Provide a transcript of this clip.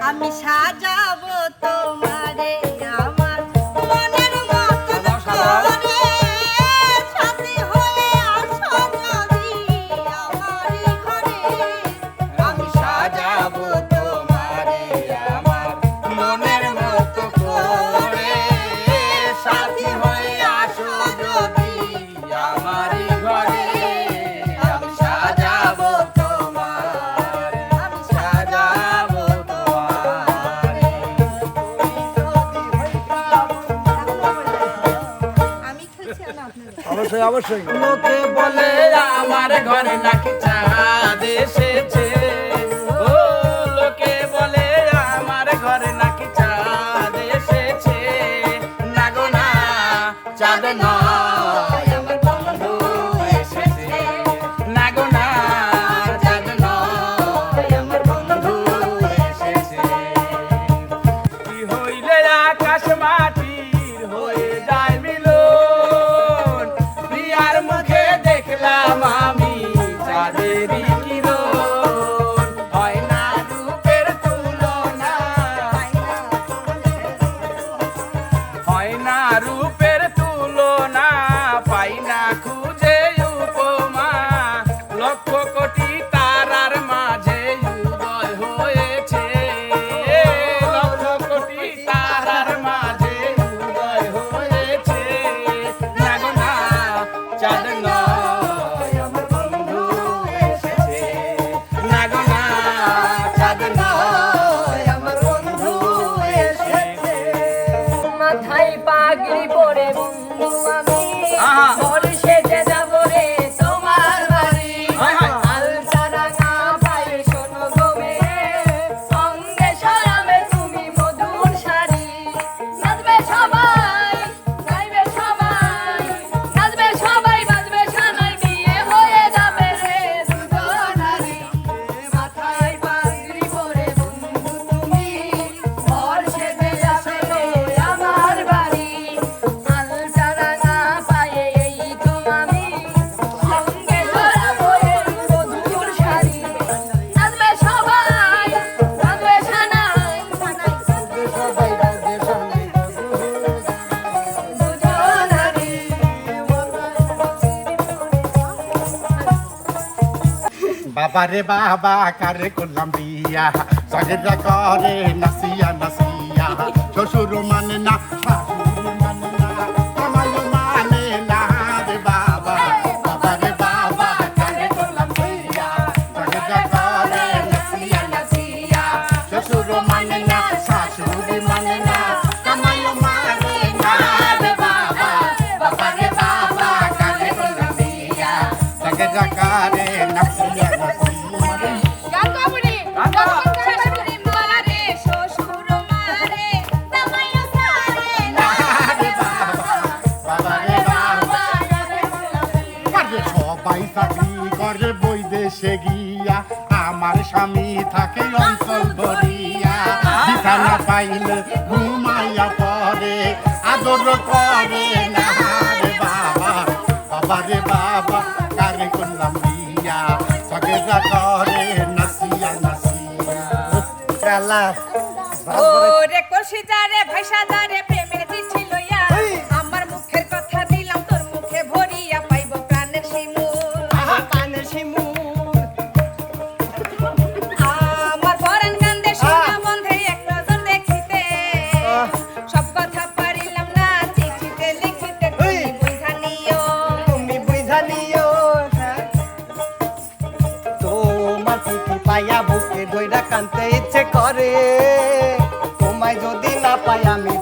আমি সাজাবো তোমারে আমার মনের মতো করে সাথী হয়ে আসো যদি আমার ঘরে আমি সাজাবো তোমারে আমার মনের মতো করে সাথী হয়ে আসো যদি আমার ঘরে আমি সাজাবো তোমারে আমি সাজাবো তোমারে আমি খেলছি না আপনাদের অবশ্যই অবশ্যই। লোকে বলে আমার ঘরে নাকি চাঁদ এসেছে, ও লোকে বলে আমার ঘরে নাকি চাঁদ এসেছে, না গো না চাঁদ নয় আমার বন্ধু এসেছে, না গো না চাঁদ নয় আমার বন্ধু এসেছে। কি হইলে আকাশ মাটির হয়ে যায় মিলন, প্রিয়ার মুখে দেখলাম আমি চাঁদেরই কিরণ, হয় না রূপের তুলনা, হয় না রূপের তুলনা, পাই না খুঁজে উপমা, লক্ষ কোটি তারার মাঝে উদয় হয়েছে, লক্ষ কোটি তারার মাঝে উদয় হয়েছে, না গো না চাঁদ নয় আমার বন্ধু এসেছে, না গো না চাঁদ নয় আমার বন্ধু এসেছে। মাথায় পাগড়ি পরে বন্ধু আমি আহা। ঘর সেজে যাবো রে তোমার বাড়ি হায় হায়। আলতারা না পাই শোনো গো মেয়ে সঙ্গে সরাবে তুমি মধুর শাড়ি নাচবে সবাই গাইবে সবাই নাচবে সবাই বাজবে সানাই বিয়ে হয়ে যাবে রে দুজনারি মাথায় পাগড়ি পরে বন্ধু তুমি ঘর সেজে যাবে রে আমার বাড়ি আলতারা না পায়ে এই তো আমি সঙ্গে ধরাবো এই মধুর শাড়ি নাচবে সবাই নাচবে সানাই সবাই রাজে সবাই দুজনারি বাবা রে বাবা কারে করলাম বিয়া সগেরা করে নাসিয়া নাসিয়া শ্বশুর মানে না শাশুড়ি মানে না কামাই মানে না রে বাবা বাবা রে বাবা কারে করলাম বিয়া সগেরা করে নাসিয়া নাসিয়া শ্বশুর মানে না শাশুড়ি মানে না কামাই মানে না রে বাবা বাবা রে বাবা কারে করলাম বিয়া সগেরা করে নাসিয়া নাসিয়া গাঙ্গাবুড়ি শাশুড়ি মারে শ্বশুর মারে নামাইও সারে না রে বাবা বাবা রে বাবা আরে সবাই চাকরি করে বৈদেশে গিয়া আমার স্বামী থাকে অঞ্চল ধরিয়া বিছানা পাইলে ঘুমাইয়া পরে আদর করে না রে বাবা বাবা রে বাবা কারে করলাম বিয়া সগেরা করে নাসিয়া নাসিয়া আল্লাহ ওরে কলসিজা রে ভাইসাজা রে প্রেমের চিঠি লইয়া আমার মুখের কথা দিলাম তোর মুখে ভরিয়া পাইব প্রাণের শিমুল কানে শিমুল আমার পরাণ কান্দে সোনা বন্ধে এক নজর দেখিতে সব কথা পারিলাম না চিঠিতে লিখিতে তুমি বুঝা নিও তুমি বুঝা নিও তোমার চিঠি পাইয়া বুকে বইরা কানতে ইচ্ছে করে তোমায় যদি না পাই আমি